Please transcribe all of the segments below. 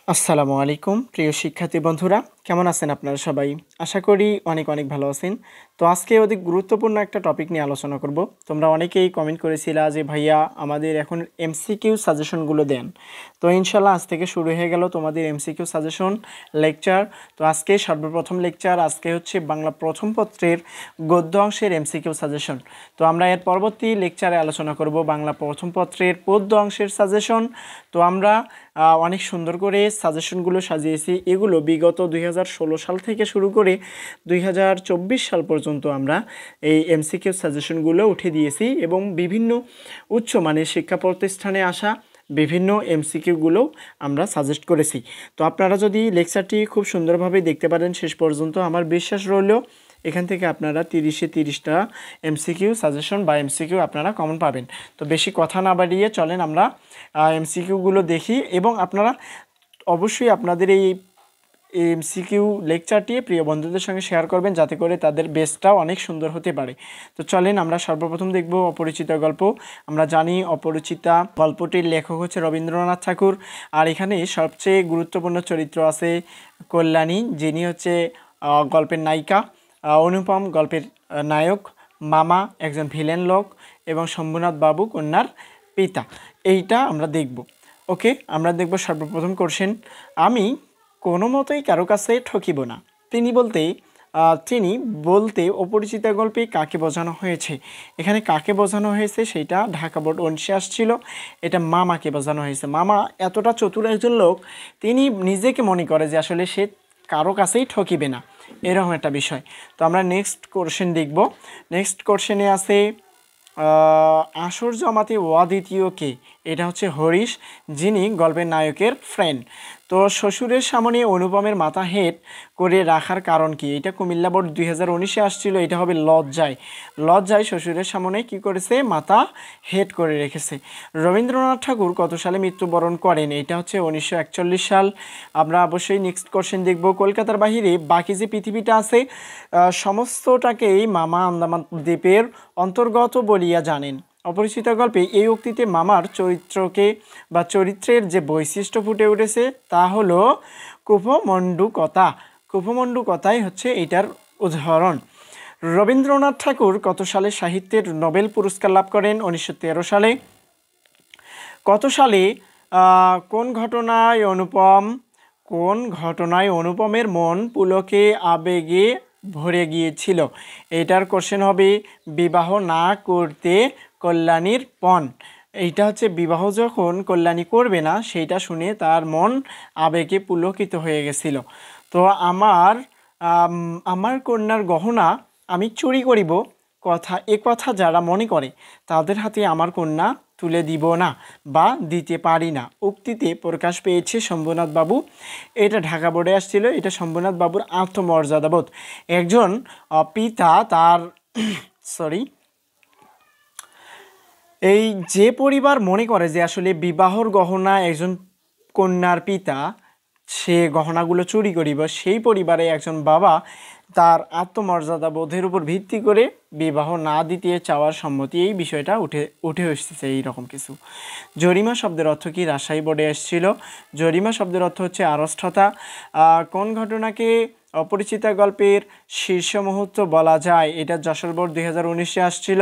আসসালামু আলাইকুম প্রিয় শিক্ষার্থী বন্ধুরা, কেমন আছেন আপনারা সবাই? আশা করি অনেক অনেক ভালো আছেন। তো আজকে অধিক গুরুত্বপূর্ণ একটা টপিক নিয়ে আলোচনা করব। তোমরা অনেকেই কমেন্ট করেছিলা যে ভাইয়া আমাদের এখন এমসিকিউ সাজেশনগুলো দেন। তো ইনশাল্লাহ আজ থেকে শুরু হয়ে গেল তোমাদের এমসিকিউ সাজেশন লেকচার। তো আজকে সর্বপ্রথম লেকচার, আজকে হচ্ছে বাংলা প্রথম পত্রের গদ্য অংশের এমসিকিউ সাজেশন। তো আমরা এর পরবর্তী লেকচারে আলোচনা করব বাংলা প্রথম পত্রের পদ্য অংশের সাজেশন। তো আমরা অনেক সুন্দর করে সাজেশনগুলো সাজিয়েছি। এগুলো বিগত 2016 সাল থেকে শুরু করে 2024 সাল পর্যন্ত আমরা এই এমসিকিউ সাজেশনগুলো উঠে দিয়েছি এবং বিভিন্ন উচ্চমানের শিক্ষা প্রতিষ্ঠানে আসা বিভিন্ন এমসিকিউগুলো আমরা সাজেস্ট করেছি। তো আপনারা যদি লেকচারটি খুব সুন্দরভাবে দেখতে পারেন শেষ পর্যন্ত, আমার বিশ্বাস রইল এখান থেকে আপনারা 30-30টা এমসিকিউ সাজেশন বা এমসিকিউ আপনারা কমন পাবেন। তো বেশি কথা না বাড়িয়ে চলেন আমরা এমসিকিউগুলো দেখি এবং আপনারা অবশ্যই আপনাদের এই এমসিকিউ লেকচারটি প্রিয় বন্ধুদের সঙ্গে শেয়ার করবেন যাতে করে তাদের বেসটাও অনেক সুন্দর হতে পারে। তো চলেন আমরা সর্বপ্রথম দেখব অপরিচিতা গল্প। আমরা জানি অপরিচিতা গল্পটির লেখক হচ্ছে রবীন্দ্রনাথ ঠাকুর। আর এখানে সবচেয়ে গুরুত্বপূর্ণ চরিত্র আছে কল্যাণী, যিনি হচ্ছে গল্পের নায়িকা, অনুপম গল্পের নায়ক, মামা একজন ভিলেন লোক এবং শম্ভুনাথ বাবু কন্যার পিতা। এইটা আমরা দেখব। ওকে, আমরা দেখব সর্বপ্রথম কোশ্চেন। আমি কোনো মতেই কারো কাছে ঠকিব না। তিনি বলতে অপরিচিতা গল্পে কাকে বোঝানো হয়েছে? এখানে কাকে বোঝানো হয়েছে সেটা ঢাকা বোর্ড 19 আসছিল। এটা মামাকে বোঝানো হয়েছে। মামা এতটা চতুর একজন লোক, তিনি নিজেকে মনে করে যে আসলে সে কারো কাছেই ঠকিবে না, এরকম একটা বিষয়। তো আমরা নেক্সট কোশ্চেন দেখব। নেক্সট কোশ্চেনে আছে আসর জমাতে অদ্বিতীয় কে? এটা হচ্ছে হরিশ, যিনি গল্পের নায়কের ফ্রেন্ড। তো শ্বশুরের সামনে অনুপমের মাথা হেট করে রাখার কারণ কি? এটা কুমিল্লা বোর্ড 2019-এ আসছিল। এটা হবে লজ্জায়। লজ্জায় শ্বশুরের সামনে কি করেছে? মাথা হেট করে রেখেছে। রবীন্দ্রনাথ ঠাকুর কত সালে মৃত্যুবরণ করেন? এটা হচ্ছে 1941 সাল। আমরা অবশ্যই নেক্সট কোশ্চেন দেখব। কলকাতার বাহিরে বাকি যে পৃথিবীটা আছে সমস্তটাকেই মামা আন্দামান দ্বীপের অন্তর্গত বলিয়া জানেন। অপরিচিত গল্পে এই উক্তিতে মামার চরিত্রকে বা চরিত্রের যে বৈশিষ্ট্য ফুটে উঠেছে তা হলো কুপমণ্ডুকতা। কুপমণ্ডুকতাই হচ্ছে এটার উদাহরণ। রবীন্দ্রনাথ ঠাকুর কত সালে সাহিত্যের নোবেল পুরস্কার লাভ করেন? 1913 সালে। কত সালে কোন ঘটনায় অনুপমের মন পুলকে আবেগে ভরে গিয়েছিল? এটার কোশ্চেন হবে বিবাহ না করতে কল্যাণীর পণ। এইটা হচ্ছে বিবাহ যখন কল্যাণী করবে না সেইটা শুনে তার মন আবেগে পুলকিত হয়ে গেছিল। তো আমার কন্যার গহনা আমি চুরি করিব কথা যারা মনে করে তাদের হাতে আমার কন্যা তুলে দিব না বা দিতে পারি না উক্তিতে প্রকাশ পেয়েছে শম্ভুনাথ বাবু। এটা ঢাকা বোর্ডে আসছিল। এটা শম্ভুনাথ বাবুর আত্মমর্যাদাবোধ। একজন পিতা তার এই যে পরিবার মনে করে যে আসলে বিবাহর গহনা একজন কন্যার পিতা সে গহনাগুলো চুরি করিব, সেই পরিবারে একজন বাবা তার আত্মমর্যাদা বোধের উপর ভিত্তি করে বিবাহ না দিতে চাওয়ার সম্মতি, এই বিষয়টা উঠে এসেছে এইরকম কিছু। জরিমা শব্দের অর্থ কি? রাজশাহী বোর্ডে এসেছিল। জরিমা শব্দের অর্থ হচ্ছে আড়ষ্টতা। কোন ঘটনাকে অপরিচিতা গল্পের শীর্ষ মুহূর্ত বলা যায়? এটা যশোর বোর্ড 2019-এ আসছিল।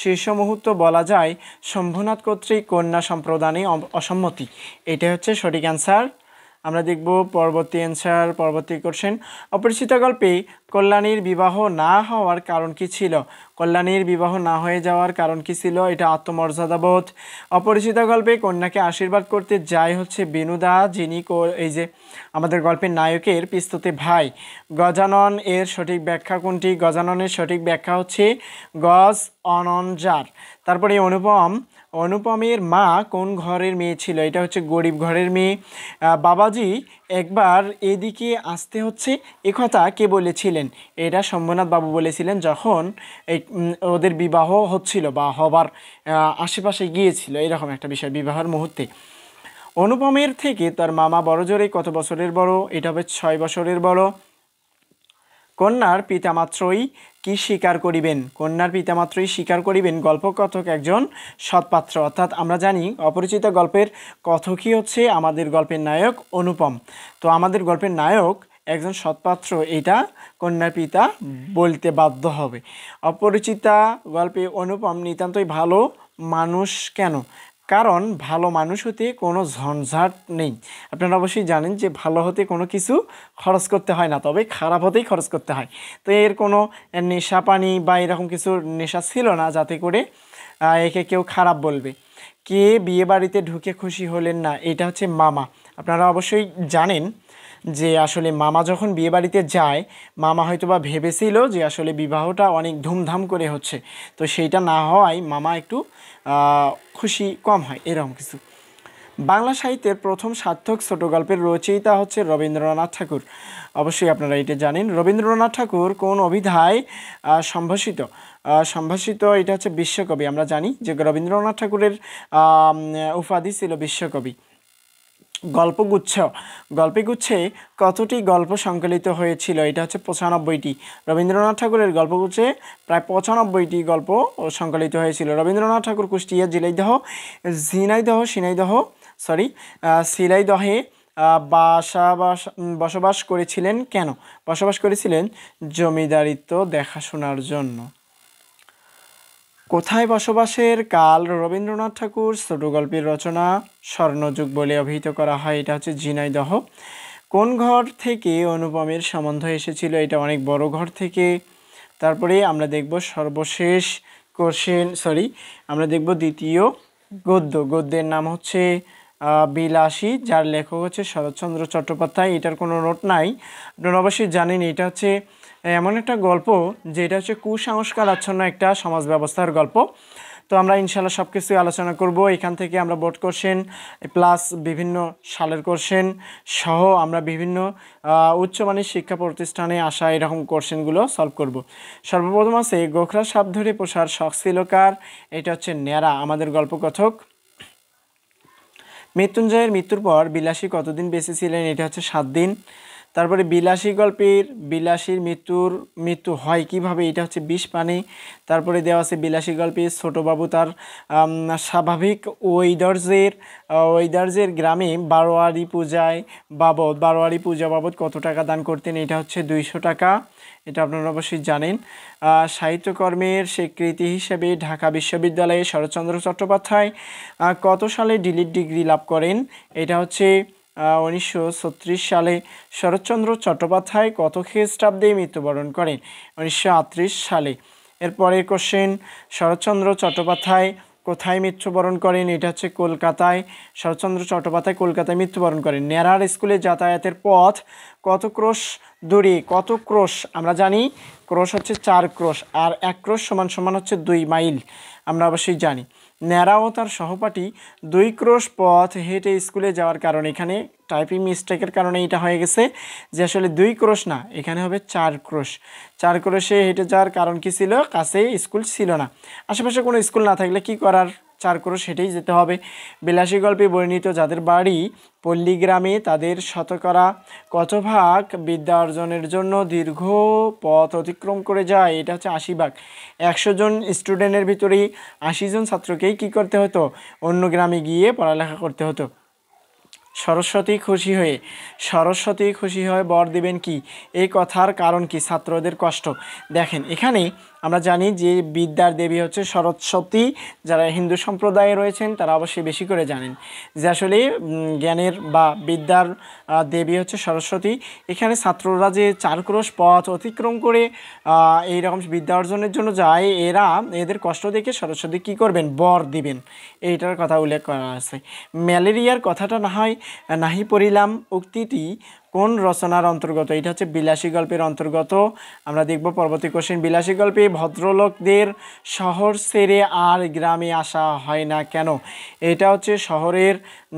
শীর্ষ মুহূর্ত বলা যায় শম্ভুনাথ কর্তৃক কন্যা সম্প্রদানে অসম্মতি। এটা হচ্ছে সঠিক অ্যান্সার। আমরা দেখব পরবর্তী কোশ্চেন। অপরিচিতা গল্পে কল্যাণীর বিবাহ না হওয়ার কারণ কি ছিল? কল্যাণীর বিবাহ না হয়ে যাওয়ার কারণ কি ছিল? এটা আত্মমর্যাদাবোধ। অপরিচিতা গল্পে কন্যাকে আশীর্বাদ করতে যায় হচ্ছে বিনুদা, যিনি এই যে আমাদের গল্পের নায়কের পিস্ততে ভাই। গজানন এর সঠিক ব্যাখ্যা কোনটি? গজাননের সঠিক ব্যাখ্যা হচ্ছে গজ অনঞ্জার। তারপরে অনুপমের মা কোন ঘরের মেয়ে ছিল? এটা হচ্ছে গরিব ঘরের মেয়ে। বাবাজি একবার এদিকে আসতে হচ্ছে, একথা কে বলেছিলেন? এটা শম্ভুনাথ বাবু বলেছিলেন যখন এই ওদের বিবাহ হচ্ছিল বা হবার আশেপাশে গিয়েছিল, এরকম একটা বিষয়, বিবাহের মুহূর্তে। অনুপমের থেকে তার মামা বড়জোরে কত বছরের বড়? এটা হবে 6 বছরের বড়। কন্যার পিতা মাত্রই কি স্বীকার করিবেন? কন্যার পিতামাত্রই স্বীকার করিবেন গল্পকথক একজন সৎপাত্র। অর্থাৎ আমরা জানি অপরিচিত গল্পের কথকই হচ্ছে আমাদের গল্পের নায়ক অনুপম। তো আমাদের গল্পের নায়ক একজন সৎপাত্র, এটা কন্যার পিতা বলতে বাধ্য হবে। অপরিচিতা গল্পে অনুপম নিতান্তই ভালো মানুষ। কেন? কারণ ভালো মানুষ হতে কোনো ঝঞ্ঝাট নেই। আপনারা অবশ্যই জানেন যে ভালো হতে কোনো কিছু খরচ করতে হয় না, তবে খারাপ হতেই খরচ করতে হয়। তো এর কোনো নেশা পানি বা এরকম কিছু নেশা ছিল না যাতে করে একে কেউ খারাপ বলবে। কে বিয়ে বাড়িতে ঢুকে খুশি হলেন না? এটা হচ্ছে মামা। আপনারা অবশ্যই জানেন যে আসলে মামা যখন বিয়ে বাড়িতে যায়, মামা হয়তো বা ভেবেছিল যে আসলে বিবাহটা অনেক ধুমধাম করে হচ্ছে, তো সেইটা না হওয়ায় মামা একটু খুশি কম হয়, এরকম কিছু। বাংলা সাহিত্যের প্রথম সার্থক ছোট গল্পের রচয়িতা হচ্ছে রবীন্দ্রনাথ ঠাকুর। অবশ্যই আপনারা এটা জানেন। রবীন্দ্রনাথ ঠাকুর কোন অভিধায় সম্ভাষিত? এটা হচ্ছে বিশ্বকবি। আমরা জানি যে রবীন্দ্রনাথ ঠাকুরের উপাধি ছিল বিশ্বকবি। গল্পগুচ্ছে কতটি গল্প সংকলিত হয়েছিল? এটা হচ্ছে 95টি। রবীন্দ্রনাথ ঠাকুরের গল্পগুচ্ছে প্রায় 95টি গল্প সংকলিত হয়েছিল। রবীন্দ্রনাথ ঠাকুর কুষ্টিয়া শিলাইদহে বসবাস করেছিলেন কেন? বসবাস করেছিলেন জমিদারিত্ব দেখাশোনার জন্য। কোথায় বসবাসের কাল রবীন্দ্রনাথ ঠাকুর ছোট গল্পের রচনা স্বর্ণযুগ বলে অভিহিত করা হয়? এটা হচ্ছে ঝিনাইদহ। কোন ঘর থেকে অনুপমের সম্বন্ধ এসেছিল? এটা অনেক বড় ঘর থেকে। তারপরে আমরা দেখব আমরা দেখব দ্বিতীয় গদ্যের নাম হচ্ছে বিলাসী, যার লেখক হচ্ছে শরৎচন্দ্র চট্টোপাধ্যায়। এটার কোনো নোট নাই, আপনারা অবশ্যই জানেন। এটা হচ্ছে এমন একটা গল্প যেটা হচ্ছে কুসংস্কার আচ্ছন্ন একটা সমাজ ব্যবস্থার গল্প। তো আমরা ইনশাল্লাহ সব কিছুই আলোচনা করব। এখান থেকে আমরা বোর্ড কোশ্চেন প্লাস বিভিন্ন সালের কোশ্চেন সহ আমরা বিভিন্ন উচ্চমানের শিক্ষা প্রতিষ্ঠানে আসা এরকম কোশ্চেনগুলো সলভ করব। সর্বপ্রথম আছে গোখরা সাপ ধরে পোষার শখ ছিল কার? এটা হচ্ছে ন্যাড়া, আমাদের গল্পকথক। মৃত্যুঞ্জয়ের মৃত্যুর পর বিলাসী কতদিন বেঁচে ছিলেন? এটা হচ্ছে 7 দিন। তারপরে বিলাসীর মৃত্যু হয় কিভাবে? এটা হচ্ছে বিষ পানে। তারপরে দেওয়া আছে বিলাসী গল্পে ছোটবাবু তার স্বাভাবিক ঐদার্যের গ্রামে বারোয়ারি পূজা বাবদ কত টাকা দান করতেন? এটা হচ্ছে 200 টাকা। এটা আপনারা অবশ্যই জানেন। সাহিত্যকর্মের স্বীকৃতি হিসেবে ঢাকা বিশ্ববিদ্যালয়ে শরৎচন্দ্র চট্টোপাধ্যায় কত সালে ডিলিট ডিগ্রি লাভ করেন? এটা হচ্ছে 1936 সালে। শরৎচন্দ্র চট্টোপাধ্যায় কত খ্রিস্টাব্দে মৃত্যুবরণ করেন? 1938 সালে। এরপরের কোশ্চেন, শরৎচন্দ্র চট্টোপাধ্যায় কোথায় মৃত্যুবরণ করেন? এটা হচ্ছে কলকাতায়। শরৎচন্দ্র চট্টোপাধ্যায় কলকাতায় মৃত্যুবরণ করেন। ন্যাড়ার স্কুলে যাতায়াতের পথ কত ক্রোশ দূরে? কত ক্রোশ? আমরা জানি ক্রোশ হচ্ছে 4 ক্রোশ, আর 1 ক্রোশ সমান হচ্ছে 2 মাইল, আমরা অবশ্যই জানি। ন্যাড়া ও তার সহপাঠী 2 ক্রোশ পথ হেঁটে স্কুলে যাওয়ার কারণে, এখানে টাইপিং মিস্টেকের কারণে এটা হয়ে গেছে যে আসলে 2 ক্রোশ না, এখানে হবে 4 ক্রোশ। 4 ক্রোশে হেঁটে যাওয়ার কারণ কি ছিল? কাছে স্কুল ছিল না। আশেপাশে কোনো স্কুল না থাকলে কি করার? 4 ক্রোশ হেঁটেই যেতে হবে। বিলাসী গল্পে বর্ণিত যাদের বাড়ি পল্লীগ্রামে তাদের শতকরা কত ভাগ বিদ্যা অর্জনের জন্য দীর্ঘ পথ অতিক্রম করে যায়? এটা হচ্ছে 80 ভাগ। 100 জন স্টুডেন্টের ভিতরেই 80 জন ছাত্রকেই কি করতে হতো? অন্য গ্রামে গিয়ে পড়ালেখা করতে হতো। সরস্বতী খুশি হয়ে বর দিবেন কি? এই কথার কারণ কি? ছাত্রদের কষ্ট। দেখেন, এখানে আমরা জানি যে বিদ্যার দেবী হচ্ছে সরস্বতী। যারা হিন্দু সম্প্রদায়ে রয়েছেন তারা অবশ্যই বেশি করে জানেন যে আসলে জ্ঞানের বা বিদ্যার দেবী হচ্ছে সরস্বতী। এখানে ছাত্ররা যে 4 ক্রোশ পথ অতিক্রম করে এইরকম বিদ্যা অর্জনের জন্য যায়, এদের কষ্ট দেখে সরস্বতী কী করবেন? বর দিবেন, এইটার কথা উল্লেখ করা আছে। ম্যালেরিয়ার কথাটা নাহি পড়িলাম উক্তিটি কোন রচনার অন্তর্গত? এটা হচ্ছে বিলাসী গল্পের অন্তর্গত। আমরা দেখব পরবর্তী কোশ্চেন, বিলাসী গল্পে ভদ্রলোকদের শহর ছেড়ে আর গ্রামে আসা হয় না কেন? এটা হচ্ছে শহরের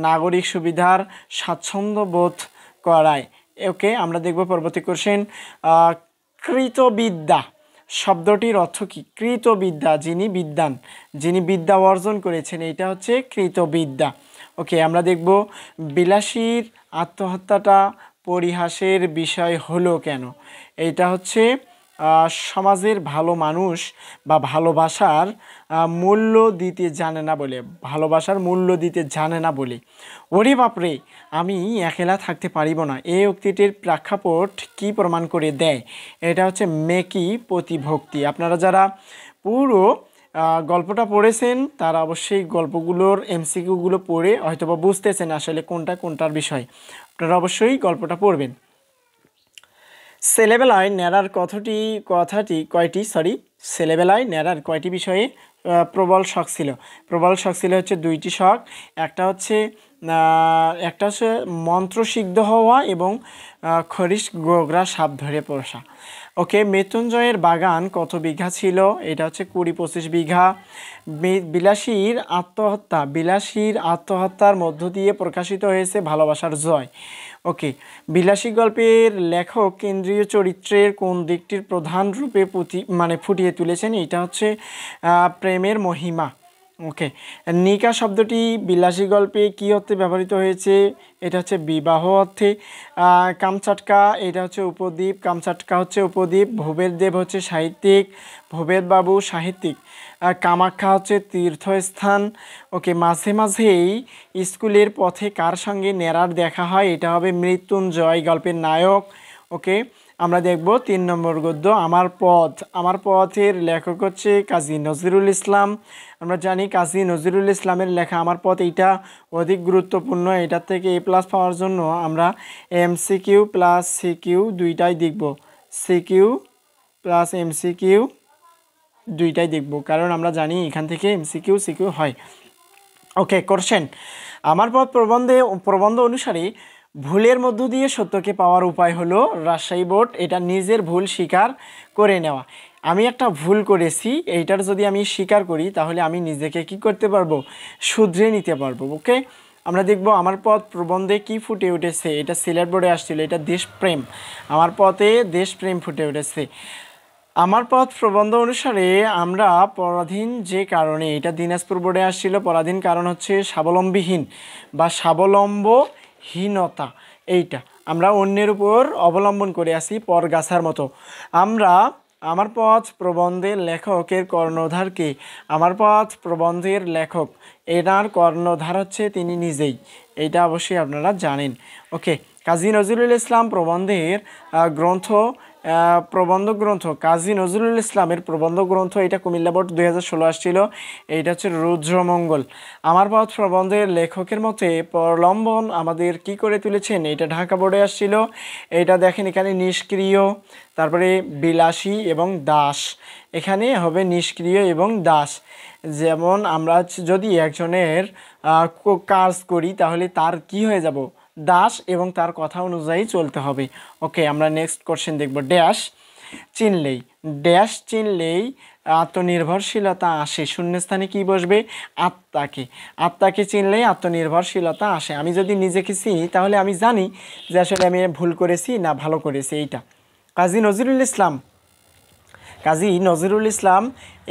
নাগরিক সুবিধার স্বাচ্ছন্দ্য বোধ করায়। ওকে, আমরা দেখব পরবর্তী কোশ্চেন, কৃতবিদ্যা শব্দটির অর্থ কী? কৃতবিদ্যা যিনি বিদ্যা অর্জন করেছেন, এটা হচ্ছে কৃতবিদ্যা। ওকে, আমরা দেখব বিলাসীর আত্মহত্যাটা পরিহাসের বিষয় হলো কেন? এইটা হচ্ছে সমাজের ভালো মানুষ বা ভালোবাসার মূল্য দিতে জানে না বলে, ভালোবাসার মূল্য দিতে জানে না বলে। ওরে বাপরে, আমি একলা থাকতে পারিব না, এই উক্তিটির প্রেক্ষাপট কি প্রমাণ করে দেয়? এটা হচ্ছে মেকি প্রতিভক্তি। আপনারা যারা পুরো গল্পটা পড়েছেন তারা অবশ্যই গল্পগুলোর এমসিকিউগুলো পড়ে হয়তোবা বুঝতেছেন আসলে কোনটা কোনটার বিষয়। আপনারা অবশ্যই গল্পটা পড়বেন। ছেলেবেলায় ন্যাড়ার কথাটি ছেলেবেলায় ন্যাড়ার কয়টি বিষয়ে প্রবল শখ ছিল? প্রবল শখ ছিল হচ্ছে দুইটি শখ। একটা হচ্ছে মন্ত্রসিদ্ধ হওয়া এবং খরিশ গোগরা সাপ ধরে পোষা। ওকে, মৃত্যুঞ্জয়ের বাগান কত বিঘা ছিল? এটা হচ্ছে 20-25 বিঘা। বিলাসীর আত্মহত্যার মধ্য দিয়ে প্রকাশিত হয়েছে ভালোবাসার জয়। ওকে, বিলাসী গল্পের লেখক কেন্দ্রীয় চরিত্রের কোন দিকটির প্রধান রূপে ফুটিয়ে তুলেছেন? এটা হচ্ছে প্রেমের মহিমা। ওকে, নিকা শব্দটি বিলাসী গল্পে কী অর্থে ব্যবহৃত হয়েছে? এটা হচ্ছে বিবাহ অর্থে। কামচাটকা, এটা হচ্ছে উপদ্বীপ, কামচাটকা হচ্ছে উপদ্বীপ। ভবের দেব হচ্ছে সাহিত্যিক, ভবের বাবু সাহিত্যিক। কামাখ্যা হচ্ছে তীর্থস্থান। ওকে, মাঝে মাঝেই স্কুলের পথে কার সঙ্গে ন্যাড়ার দেখা হয়? এটা হবে মৃত্যুঞ্জয় গল্পের নায়ক। ওকে, আমরা দেখব 3 নম্বর গদ্য আমার পথের লেখক হচ্ছে কাজী নজরুল ইসলাম। আমরা জানি কাজী নজরুল ইসলামের লেখা আমার পথ, এইটা অধিক গুরুত্বপূর্ণ। এটার থেকে A+ পাওয়ার জন্য আমরা MCQ প্লাস CQ দুইটাই দেখব, CQ প্লাস MCQ দুইটাই দেখব, কারণ আমরা জানি এখান থেকে MCQ CQ হয়। ওকে, কোশ্চেন, আমার পথ প্রবন্ধ অনুসারে ভুলের মধ্য দিয়ে সত্যকে পাওয়ার উপায় হলো রাজশাহী বোর্ড। এটা নিজের ভুল স্বীকার করে নেওয়া। আমি একটা ভুল করেছি, এইটার যদি আমি স্বীকার করি তাহলে আমি নিজেকে কি করতে পারবো? শুধরে নিতে পারবো। ওকে, আমরা দেখব আমার পথ প্রবন্ধে কি ফুটে উঠেছে। এটা সিলেট বোর্ডে আসছিল, এটা দেশপ্রেম। আমার পথে দেশপ্রেম ফুটে উঠেছে। আমার পথ প্রবন্ধ অনুসারে আমরা পরাধীন যে কারণে, এটা দিনাজপুর বোর্ডে আসছিল, পরাধীন কারণ হচ্ছে স্বাবলম্বীহীন বা স্বাবলম্বহীনতা। এইটা আমরা অন্যের উপর অবলম্বন করে আসি পরগাছার মতো। আমার পথ প্রবন্ধের লেখকের কর্ণধারকে, আমার পথ প্রবন্ধের লেখক এনার কর্ণধার হচ্ছে তিনি নিজেই, এইটা অবশ্যই আপনারা জানেন। ওকে, কাজী নজরুল ইসলাম প্রবন্ধ গ্রন্থ কাজী নজরুল ইসলামের প্রবন্ধ গ্রন্থ, এটা কুমিল্লা বোর্ড 2016 আসছিল। এইটা হচ্ছে রুদ্রমঙ্গল। আমার পথ প্রবন্ধের লেখকের মতে প্রলম্বন আমাদের কি করে তুলেছেন? এটা ঢাকা বোর্ডে আসছিল। এটা দেখেন এখানে নিষ্ক্রিয়, তারপরে বিলাসী এবং দাস, এখানে হবে নিষ্ক্রিয় এবং দাস। যেমন আমরা যদি একজনের কাজ করি তাহলে তার কি হয়ে যাব? দাস, এবং তার কথা অনুযায়ী চলতে হবে। ওকে, আমরা নেক্সট কোশ্চেন দেখব। চিনলেই আত্মনির্ভরশীলতা আসে। শূন্যস্থানে কি বসবে? আত্মাকে চিনলেই আত্মনির্ভরশীলতা আসে। আমি যদি নিজেকে চিনি তাহলে আমি জানি যে আসলে আমি ভুল করেছি না ভালো করেছি। এইটা কাজী নজরুল ইসলাম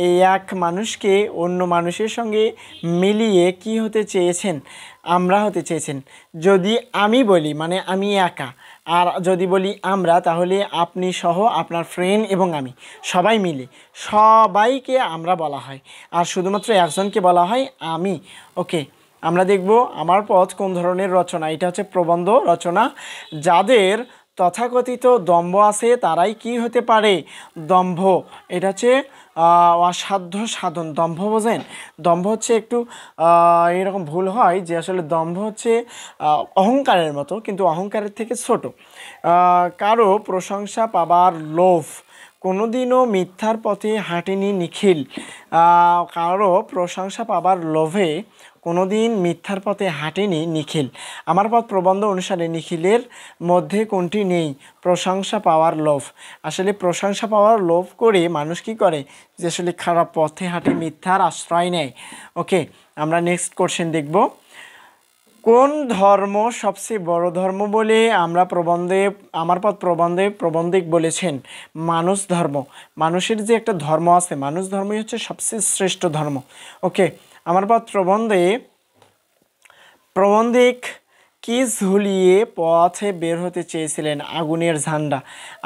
এই এক মানুষকে অন্য মানুষের সঙ্গে মিলিয়ে কি হতে চেয়েছেন? আমরা হতে চেয়েছেন। যদি আমি বলি মানে আমি একা, আর যদি বলি আমরা, তাহলে আপনি সহ আপনার ফ্রেন্ড এবং আমি সবাই মিলে সবাইকে আমরা বলা হয়, আর শুধুমাত্র একজনকে বলা হয় আমি। ওকে, আমরা দেখব আমার পথ কোন ধরনের রচনা। এটা হচ্ছে প্রবন্ধ রচনা। যাদের তথাকথিত দম্ভ আছে তারাই কি হতে পারে? দম্ভ। এটা হচ্ছে অসাধ্য সাধন। দম্ভ বোঝেন? দম্ভ হচ্ছে একটু এরকম ভুল হয় যে আসলে দম্ভ হচ্ছে অহংকারের মতো, কিন্তু অহংকারের থেকে ছোট। কারো প্রশংসা পাবার লোভ, কোনোদিনও মিথ্যার পথে হাঁটেনি নিখিল। কারো প্রশংসা পাবার লোভে কোনোদিন মিথ্যার পথে হাঁটেনি নিখিল। আমার পথ প্রবন্ধ অনুসারে নিখিলের মধ্যে কোনটি নেই? প্রশংসা পাওয়ার লোভ। আসলে প্রশংসা পাওয়ার লোভ করে মানুষ কি করে? যে আসলে খারাপ পথে হাঁটে, মিথ্যার আশ্রয় নেয়। ওকে, আমরা নেক্সট কোশ্চেন দেখব। কোন ধর্ম সবচেয়ে বড় ধর্ম বলে আমরা আমার পথ প্রবন্ধিক বলেছেন? মানুষ ধর্ম। মানুষের যে একটা ধর্ম আছে, মানুষ ধর্মই হচ্ছে সবচেয়ে শ্রেষ্ঠ ধর্ম। ওকে, আমার পথ প্রবন্ধিক কি ঝুলিয়ে পথে বের হতে চেয়েছিলেন? আগুনের ঝান্ডা।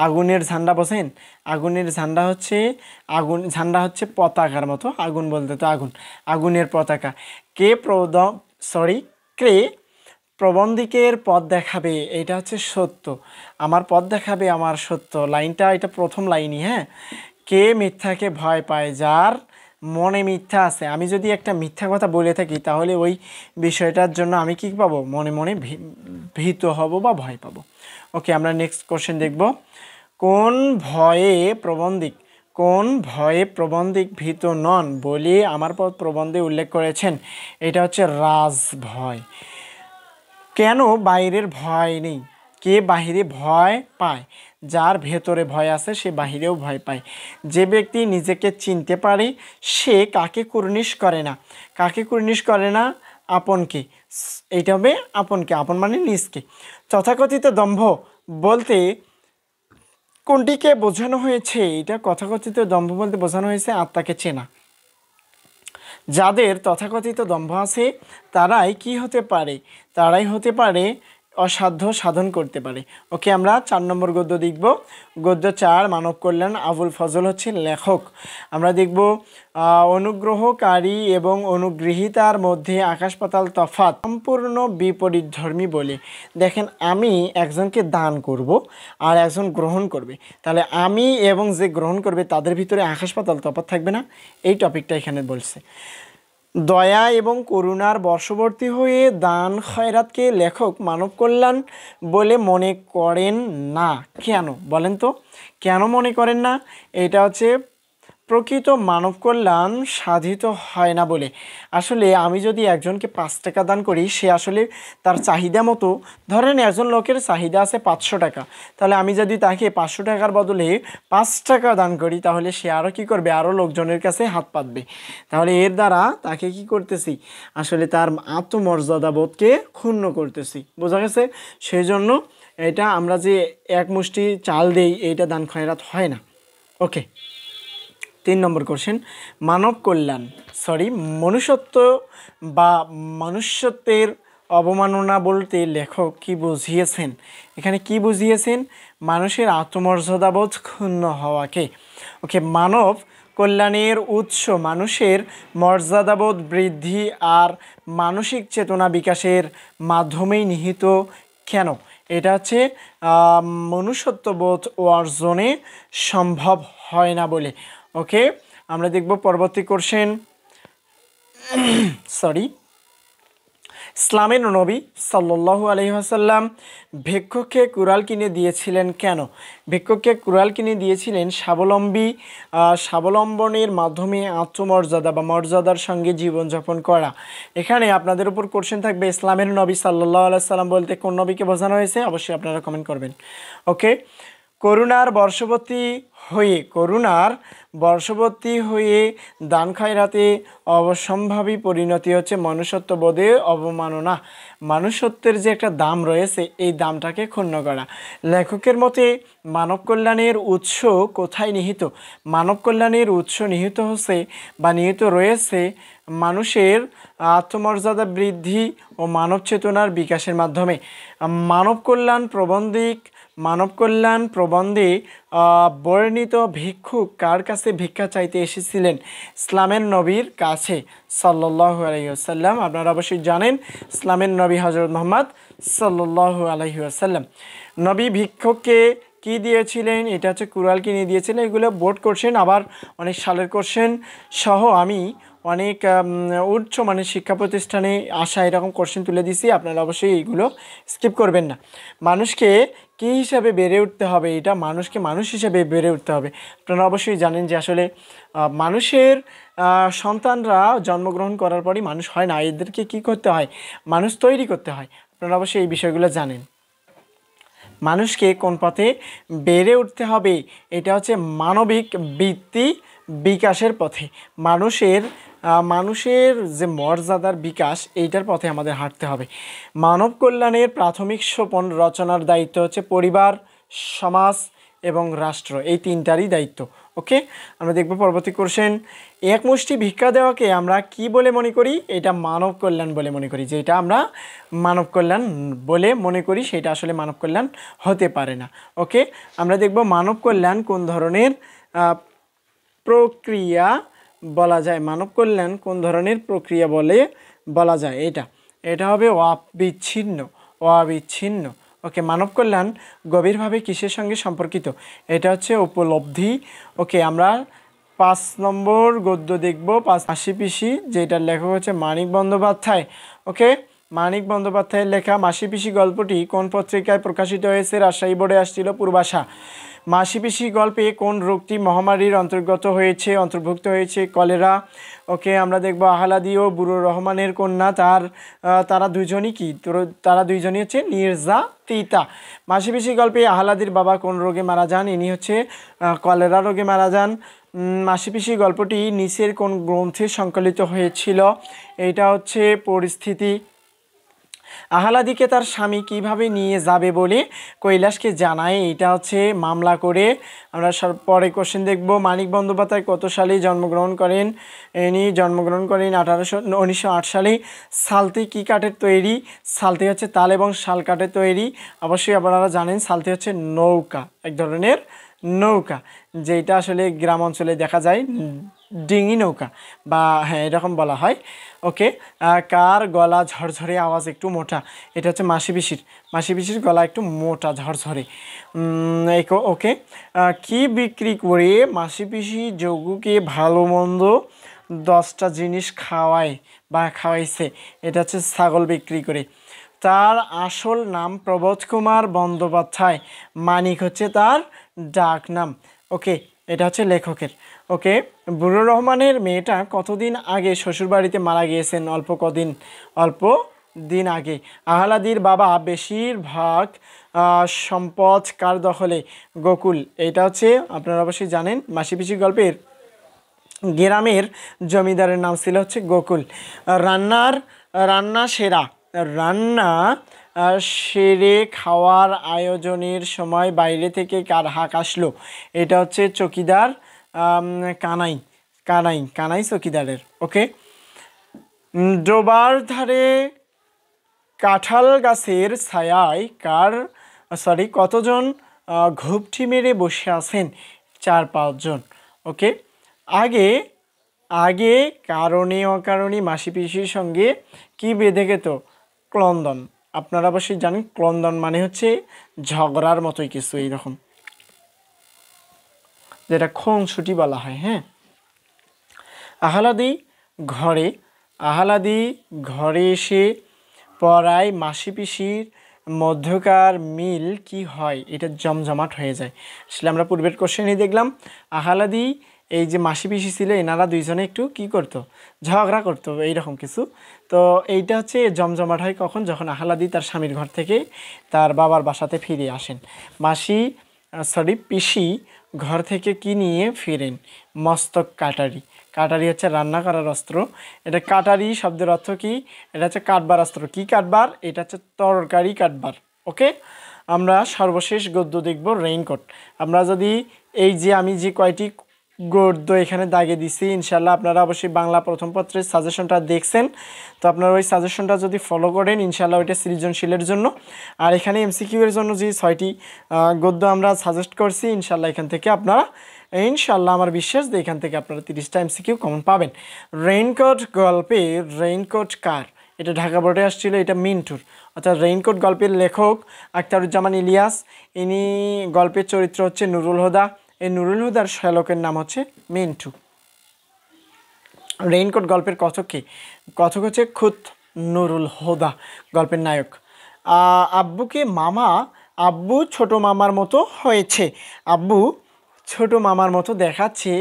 আগুনের ঝান্ডা বোঝেন? আগুনের ঝান্ডা হচ্ছে ঝান্ডা হচ্ছে পতাকার মতো, আগুন বলতে তো আগুন, আগুনের পতাকা। কে কে প্রবন্ধিকের পথ দেখাবে? এটা হচ্ছে সত্য। আমার পথ দেখাবে আমার সত্য, লাইনটা এটা প্রথম লাইনই। হ্যাঁ, কে মিথ্যাকে ভয় পায়? যার মনে মিথ্যা আছে। আমি যদি একটা মিথ্যা কথা বলে থাকি তাহলে ওই বিষয়টার জন্য আমি কি পাবো? মনে মনে ভীত হব বা ভয় পাবো। ওকে, আমরা নেক্সট কোশ্চেন দেখব। কোন ভয়ে প্রবন্ধিক ভীত নন বলে আমার পথ প্রবন্ধে উল্লেখ করেছেন? এটা হচ্ছে রাজ ভয়। কেন বাইরের ভয় নেই? কে বাহিরে ভয় পায়? যার ভেতরে ভয় আছে সে বাহিরেও ভয় পায়। যে ব্যক্তি নিজেকে চিনতে পারে সে কাকে কুর্নিশ করে না? কাকে কুর্নিশ করে না? আপনকে। এইটা হবে আপনকে, আপন মানে নিজকে। তথাকথিত দম্ভ বলতে কোনটিকে বোঝানো হয়েছে? এটা তথাকথিত দম্ভ বলতে বোঝানো হয়েছে আত্মাকে চেনা। যাদের তথাকথিত দম্ভ আছে তারাই কি হতে পারে? তারাই হতে পারে অসাধ্য সাধন করতে পারে। ওকে, আমরা 4 নম্বর গদ্য দেখব। গদ্য 4, মানব কল্যাণ। আবুল ফজল হচ্ছে লেখক। আমরা দেখব অনুগ্রহকারী এবং অনুগৃহীতার মধ্যে আকাশ পাতাল তফাৎ, সম্পূর্ণ বিপরীত ধর্মী বলে। দেখেন, আমি একজনকে দান করব আর একজন গ্রহণ করবে, তাহলে আমি এবং যে গ্রহণ করবে তাদের ভিতরে আকাশ পাতাল তফাৎ থাকবে না? এই টপিকটা এখানে বলছে। দয়া এবং করুণার বশবর্তী হয়ে দান খয়রাতকে লেখক মানব কল্যাণ বলে মনে করেন না। কেন বলেন তো, কেন মনে করেন না? এটা হচ্ছে প্রকৃত মানব কল্যাণ সাধিত হয় না বলে। আসলে আমি যদি একজনকে 5 টাকা দান করি, সে আসলে তার চাহিদা মতো, ধরেন একজন লোকের চাহিদা আছে 500 টাকা, তাহলে আমি যদি তাকে 500 টাকার বদলে 5 টাকা দান করি তাহলে সে আরও কী করবে? আরও লোকজনের কাছে হাত পাতবে। তাহলে এর দ্বারা তাকে কি করতেছি? আসলে তার আত্মমর্যাদা বোধকে ক্ষুণ্ণ করতেছি। বোঝা গেছে? সেই জন্য এটা আমরা যে এক মুষ্টি চাল দেই, এইটা দান খয়রাত হয় না। ওকে, 3 নম্বর কোশ্চেন। মানব কল্যাণ মনুষ্যত্ব বা মনুষ্যত্বের অবমাননা বলতে লেখক কি বুঝিয়েছেন? এখানে কি বুঝিয়েছেন? মানুষের আত্মমর্যাদাবোধ ক্ষুণ্ণ হওয়াকে। ওকে, মানব কল্যাণের উৎস মানুষের মর্যাদাবোধ বৃদ্ধি আর মানসিক চেতনা বিকাশের মাধ্যমেই নিহিত। কেন? এটা হচ্ছে মনুষ্যত্ববোধ অর্জনে সম্ভব হয় না বলে। ওকে, আমরা দেখব পরবর্তী কোশ্চেন। ইসলামের নবী সাল্লাল্লাহু আলাইহি ওয়াসাল্লাম ভিক্ষুককে কুড়াল কিনে দিয়েছিলেন কেন? ভিক্ষুককে কুড়াল কিনে দিয়েছিলেন স্বাবলম্বনের মাধ্যমে আত্মমর্যাদা বা মর্যাদার সঙ্গে জীবনযাপন করা। এখানে আপনাদের উপর কোশ্চেন থাকবে, ইসলামের নবী সাল্লাল্লাহু আলাইহি ওয়াসাল্লাম বলতে কোন নবীকে বোঝানো হয়েছে? অবশ্যই আপনারা কমেন্ট করবেন। ওকে, করুণার বর্ষবর্তী হয়ে দান খয়রাতে অবসম্ভাবী পরিণতি হচ্ছে মনুষ্যত্ববোধে অবমাননা। মানুষত্বের যে একটা দাম রয়েছে, এই দামটাকে ক্ষুণ্ণ করা। লেখকের মতে মানব কল্যাণের উৎস কোথায় নিহিত? মানব কল্যাণের উৎস নিহিত রয়েছে মানুষের আত্মমর্যাদা বৃদ্ধি ও মানব চেতনার বিকাশের মাধ্যমে। মানব কল্যাণ প্রবন্ধে বর্ণিত ভিক্ষুক কার কাছে ভিক্ষা চাইতে এসেছিলেন? ইসলামের নবীর কাছে সাল্লাল্লাহু আলাইহি ওয়াসাল্লাম। আপনারা অবশ্যই জানেন ইসলামের নবী হযরত মুহাম্মদ সাল্লাল্লাহু আলাইহি ওয়াসাল্লাম। নবী ভিক্ষুককে কি দিয়েছিলেন? এটা হচ্ছে কুড়াল কিনে দিয়েছিলেন। এগুলো বোর্ড কোশ্চেন, আবার অনেক সালের কোশ্চেন সহ আমি অনেক উচ্চ মানের শিক্ষা প্রতিষ্ঠানে আসা এরকম কোশ্চেন তুলে দিছি। আপনারা অবশ্যই এইগুলো স্কিপ করবেন না। মানুষকে কী হিসাবে বেড়ে উঠতে হবে? এটা মানুষকে মানুষ হিসাবে বেড়ে উঠতে হবে। আপনারা অবশ্যই জানেন যে আসলে মানুষের সন্তানরা জন্মগ্রহণ করার পরই মানুষ হয় না, এদেরকে কি করতে হয়? মানুষ তৈরি করতে হয়। আপনারা অবশ্যই এই বিষয়গুলো জানেন। মানুষকে কোন পথে বেড়ে উঠতে হবে? এটা হচ্ছে মানবিক বৃত্তি বিকাশের পথে। মানুষের যে মর্যাদার বিকাশ, এইটার পথে আমাদের হাঁটতে হবে। মানব কল্যাণের প্রাথমিক সোপান রচনার দায়িত্ব হচ্ছে পরিবার, সমাজ, এবং রাষ্ট্র, এই তিনটারই দায়িত্ব। ওকে, আমরা দেখব পরবর্তী কোশ্চেন। এক মুষ্টি ভিক্ষা দেওয়াকে আমরা কি বলে মনে করি? এটা মানব কল্যাণ বলে মনে করি। যেটা আমরা মানব কল্যাণ বলে মনে করি সেটা আসলে মানব কল্যাণ হতে পারে না। ওকে, আমরা দেখব মানব কল্যাণ কোন ধরনের প্রক্রিয়া বলা যায়। মানব কল্যাণ কোন ধরনের প্রক্রিয়া বলা যায়? এটা হবে অবিচ্ছিন্ন। ওকে, মানব কল্যাণ গভীরভাবে কিসের সঙ্গে সম্পর্কিত? এটা হচ্ছে উপলব্ধি। ওকে, আমরা 5 নম্বর গদ্য দেখব, মাসি পিসি, যেটার লেখক হচ্ছে মানিক বন্দ্যোপাধ্যায়। ওকে, মানিক বন্দ্যোপাধ্যায়ের লেখা মাসি পিসি গল্পটি কোন পত্রিকায় প্রকাশিত হয়েছে? রাজশাহী বোর্ডে আসছিল, পূর্বাশা। মাসি পিসি গল্পে কোন রোগটি মহামারীর অন্তর্ভুক্ত হয়েছে? কলেরা। ওকে, আমরা দেখব আহলাদি ও বুরুর রহমানের কন্যা, তারা দুজনই কি? তারা দুইজনই হচ্ছে নির্যাতিতা। মাসি পিসি গল্পে আহলাদির বাবা কোন রোগে মারা যান? ইনি হচ্ছে কলেরা রোগে মারা যান। মাসি পিসি গল্পটি নিচের কোন গ্রন্থে সংকলিত হয়েছিল? এটা হচ্ছে পরিস্থিতি। আহলাদিকে তার স্বামী কিভাবে নিয়ে যাবে বলে কৈলাসকে জানায়? এটা হচ্ছে মামলা করে। আমরা পরে কোশ্চেন দেখব। মানিক বন্দ্যোপাধ্যায় কত সালে জন্মগ্রহণ করেন? ইনি জন্মগ্রহণ করেন 1908 সালে। সালতি কি কাঠের তৈরি? সালতি হচ্ছে তাল এবং শাল কাঠের তৈরি। অবশ্যই আপনারা জানেন সালতি হচ্ছে নৌকা, এক ধরনের নৌকা, যেটা আসলে গ্রাম অঞ্চলে দেখা যায়, ডিঙি নৌকা বা হ্যাঁ এরকম বলা হয়। ওকে, কার গলা ঝরঝরে, আওয়াজ একটু মোটা? এটা হচ্ছে মাসি পিসির গলা একটু মোটা, ঝরঝরে। ওকে, কি বিক্রি করে মাসি পিসি যোগুকে ভালো মন্দ 10টা জিনিস খাওয়াইছে? এটা হচ্ছে ছাগল বিক্রি করে। তার আসল নাম প্রবোধ কুমার বন্দ্যোপাধ্যায়। মানিক হচ্ছে তার ডাক নাম। ওকে, এটা হচ্ছে লেখকের। ওকে, বুরুর রহমানের মেয়েটা কতদিন আগে শ্বশুরবাড়িতে মারা গিয়েছেন? অল্প দিন আগে। আহলাদির বাবা বেশিরভাগ সম্পদ কার দখলে? গোকুল। এটা হচ্ছে আপনারা অবশ্যই জানেন মাসি পিসি গল্পের গ্রামের জমিদারের নাম ছিল হচ্ছে গোকুল। রান্না সেরে খাওয়ার আয়োজনের সময় বাইরে থেকে কার হাঁক আসলো? এটা হচ্ছে চকিদার কানাই চকিদারের। ওকে, ডোবার ধারে কাঁঠাল গাছের ছায়ায় কতজন ঘুপটি মেরে বসে আছেন? 4-5 জন। ওকে, আগে কারণে অকারণে মাসি পিসির সঙ্গে কি বেঁধে গেত? ক্রন্দন। আপনারা অবশ্যই জানেন ক্রন্দন মানে হচ্ছে ঝগড়ার মতোই কিছু, এইরকম, যেটা খুনসুটি বলা হয়। হ্যাঁ, আহলাদি ঘরে এসে পড়ায় মাসি পিসির মধ্যকার মিল কি হয়? এটা জমজমাট হয়ে যায়। আসলে আমরা পূর্বের কোশ্চেনই দেখলাম আহলাদি এই যে মাসি পিসি ছিল, এনারা দুইজনে একটু কি করতো? ঝগড়া করতো, এইরকম কিছু। তো এইটা হচ্ছে জমজমাট হয় কখন? যখন আহলাদি তার স্বামীর ঘর থেকে তার বাবার বাসাতে ফিরে আসেন। পিসি ঘর থেকে কি নিয়ে ফিরেন? মস্তক কাটারি হচ্ছে রান্না করার অস্ত্র। এটা কাটারি শব্দের অর্থ কি? এটা হচ্ছে কাটবার অস্ত্র। কি কাটবার? এটা হচ্ছে তরকারি কাটবার। ওকে, আমরা সর্বশেষ গদ্য দেখব রেইনকোট। আমরা যদি আমি যে কয়টি গদ্য এখানে দাগে দিছি, ইনশাল্লাহ আপনারা অবশ্যই বাংলা প্রথম পত্রের সাজেশনটা দেখছেন। তো আপনারা ওই সাজেশনটা যদি ফলো করেন ইনশাল্লাহ ওইটা সৃজনশীলের জন্য। আর এখানে এমসিকিউ এর জন্য যে 6টি গদ্য আমরা সাজেস্ট করছি, ইনশাল্লাহ এখান থেকে আপনারা আমার বিশ্বাস যে এখান থেকে আপনারা 30টা এমসিকিউ কমন পাবেন। রেইনকোট গল্পে রেইনকোট কার? এটা ঢাকা বোর্ডে আসছিল, এটা মিন্টুর। অর্থাৎ রেইনকোট গল্পের লেখক আখতারুজ্জামান ইলিয়াস। ইনি গল্পের চরিত্র হচ্ছে নুরুল হুদা। এই নুরুল হুদার শ্যালকের নাম হচ্ছে মিন্টু। রেইনকোট গল্পের কথক কে? কথক হচ্ছে খুদ নুরুল হুদা, গল্পের নায়ক। আব্বু ছোট মামার মতো হয়েছে। আব্বু ছোট মামার মতো দেখাচ্ছে,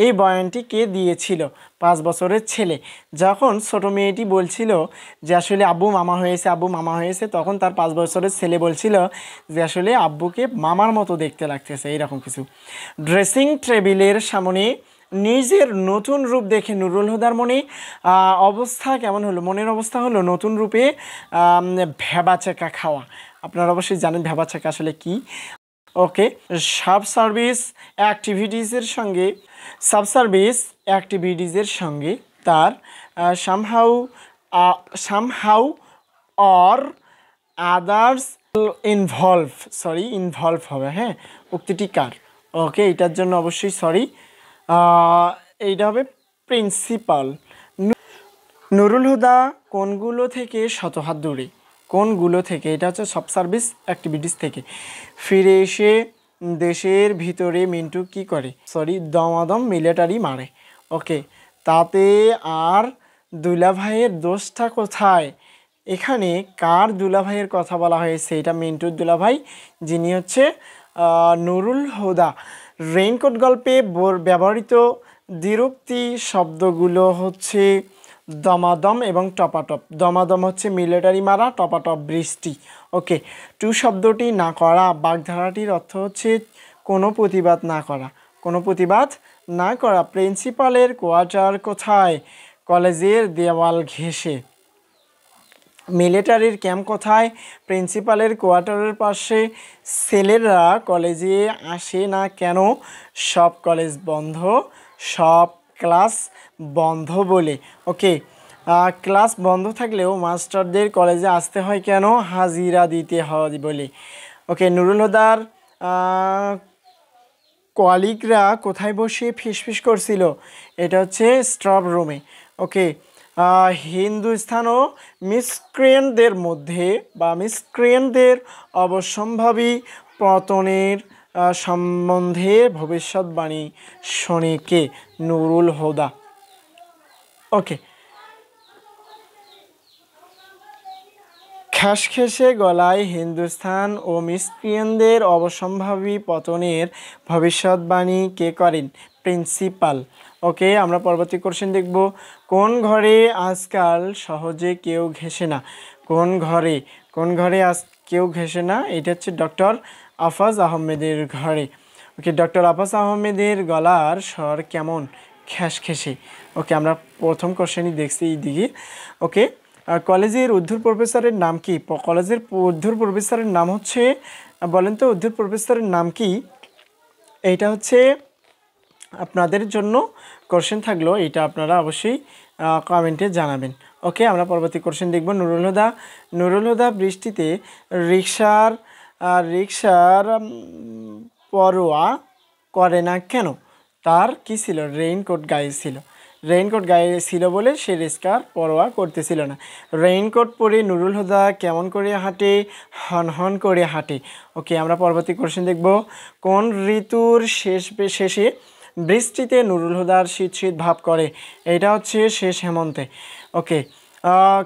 এই বয়ানটি কে দিয়েছিল? 5 বছরের ছেলে। যখন ছোট মেয়েটি বলছিল যে আসলে আব্বু মামা হয়েছে, তখন তার 5 বছরের ছেলে বলছিল যে আসলে আব্বুকে মামার মতো দেখতে লাগতেছে, এইরকম কিছু। ড্রেসিং টেবিলের সামনে নিজের নতুন রূপ দেখে নুরুল হুদার মনের অবস্থা হলো নতুন রূপে ভ্যাবাচেকা খাওয়া। আপনারা অবশ্যই জানেন ভ্যাবাচেকা আসলে কি। ওকে, সাবসার্ভিসের সঙ্গে তার সামহাউ অর আদার্স ইনভলভ হবে। হ্যাঁ, উক্তিটি কার? ওকে, এটার জন্য অবশ্যই সরি, এইটা হবে প্রিন্সিপাল। নুরুল হুদা কোনগুলো থেকে শতহাত দূরে? কোনগুলো থেকে? এটা হচ্ছে সব সার্ভিস অ্যাক্টিভিটিস থেকে। ফিরে এসে দেশের ভিতরে মিন্টু কি করে? দমাদম মিলিটারি মারে। ওকে, তাতে আর দুলাভাইয়ের দোষটা কোথায়? এখানে কার দুলাভাইয়ের কথা বলা হয়েছে? এটা মিন্টুর দুলাভাই, যিনি হচ্ছে নুরুল হুদা। রেইনকোট গল্পে ব্যবহৃত দ্বিরুক্তি শব্দগুলো হচ্ছে দমাদম এবং টপাটপ। দমাদম হচ্ছে মিলিটারি মারা, টপাটপ বৃষ্টি। ওকে, টু শব্দটি না করা বাগধারাটির অর্থ হচ্ছে কোনো প্রতিবাদ না করা। কোনো প্রতিবাদ না করা। প্রিন্সিপালের কোয়ার্টার কোথায়? কলেজের দেওয়াল ঘেঁষে। মিলিটারির ক্যাম্প কোথায়? প্রিন্সিপালের কোয়ার্টারের পাশে। ছেলেরা কলেজে আসে না কেন? সব কলেজ বন্ধ, সব ক্লাস বন্ধ বলে। ওকে, ক্লাস বন্ধ থাকলেও মাস্টারদের কলেজে আসতে হয় কেন? হাজিরা দিতে হয় বলে। ওকে, নুরুল হুদার কলিগরা কোথায় বসে ফিসফিস করছিল? এটা হচ্ছে স্টাফ রুমে। ওকে, হিন্দুস্তান ও মিসক্রিয়েন্টদের মধ্যে বা মিসক্রিয়েন্টদের অবশ্যম্ভাবী পতনের সম্বন্ধে ভবিষ্যৎবাণী শোনে কে? নুরুল হুদা। ওকে, খ্যাসখ্যাসে গলায় হিন্দুস্তান ও মিসক্রিয়েন্টদের অবশ্যম্ভাবী পতনের ভবিষ্যৎবাণী কে করেন? প্রিন্সিপাল। ওকে, আমরা পরবর্তী কোশ্চেন দেখব। কোন ঘরে আজকাল সহজে কেউ ঘেঁষে না? কোন ঘরে কেউ ঘেঁষে না? এটা হচ্ছে ডক্টর আফাজ আহমেদের ঘরে। ওকে, ডক্টর আফাজ আহমেদের গলার স্বর কেমন? খ্যাসখ্যাসে। ওকে, আমরা প্রথম কোশ্চেনই দেখছি এইদিকে। ওকে, কলেজের অধ্যক্ষ প্রফেসরের নাম কি? কলেজের অধ্যক্ষ প্রফেসরের নাম হচ্ছে, বলেন তো অধ্যক্ষ প্রফেসরের নাম কি? এইটা হচ্ছে আপনাদের জন্য কোশ্চেন থাকলো, এটা আপনারা অবশ্যই কমেন্টে জানাবেন। ওকে, আমরা পরবর্তী কোশ্চেন দেখব। নুরুল হুদা বৃষ্টিতে রিক্সার পরোয়া করে না কেন? তার কি ছিল? রেইনকোট গায়ে ছিল বলে সে রিক্সার পরোয়া করতেছিল না। রেইনকোট পরে নুরুল হুদা কেমন করে হাঁটে? হন করে হাঁটে। ওকে, আমরা পরবর্তী কোশ্চেন দেখব। কোন ঋতুর শেষে বৃষ্টিতে নুরুল হুদার শীত ভাব করে? এটা হচ্ছে শেষ হেমন্তে। ওকে,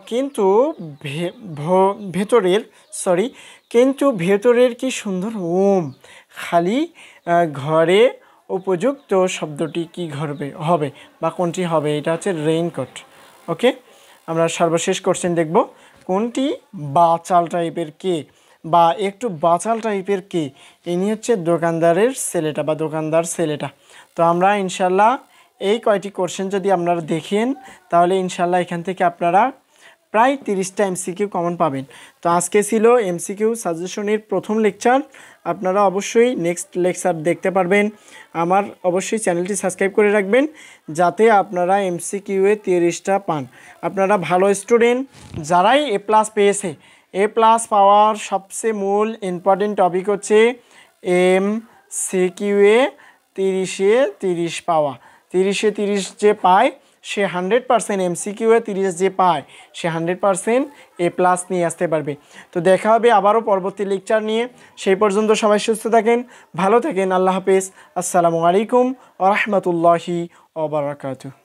কিন্তু ভেতরের কি সুন্দর ওম খালি ঘরে উপযুক্ত শব্দটি কি হবে বা কোনটি হবে? এটা হচ্ছে রেইনকোট। ওকে, আমরা সর্বশেষ কোশ্চেন দেখব। কোনটি বাচাল টাইপের কে বা একটু বাচাল টাইপের কে? ইনি হচ্ছে দোকানদার ছেলেটা। তো আমরা ইনশাল্লাহ এই কয়টি কোশ্চেন যদি আপনারা দেখেন, তাহলে ইনশাল্লাহ এখান থেকে আপনারা প্রায় 30টা এমসিকিউ কমন পাবেন। তো আজকে ছিল এমসিকিউ সাজেশনের প্রথম লেকচার। আপনারা অবশ্যই নেক্সট লেকচার দেখতে পারবেন। আমার অবশ্যই চ্যানেলটি সাবস্ক্রাইব করে রাখবেন, যাতে আপনারা এমসিকিউয়ে 30টা পান। আপনারা ভালো স্টুডেন্ট যারাই এ+ পেয়েছে, এ+ পাওয়ার সবচেয়ে মূল ইম্পর্টেন্ট টপিক হচ্ছে এমসিকিউয়ে 30-এ 30 পাওয়া। 30-এ 30 যে পায় সে 100%, এমসিকিউয়ে 30 যে পায় সে 100% এ+ নিয়ে আসতে পারবে। তো দেখা হবে আবারও পরবর্তী লেকচার নিয়ে। সেই পর্যন্ত সবাই সুস্থ থাকেন, ভালো থাকেন। আল্লাহ হাফেজ। আসসালামু আলাইকুম ওয়া রাহমাতুল্লাহি ওয়া বারাকাতুহু।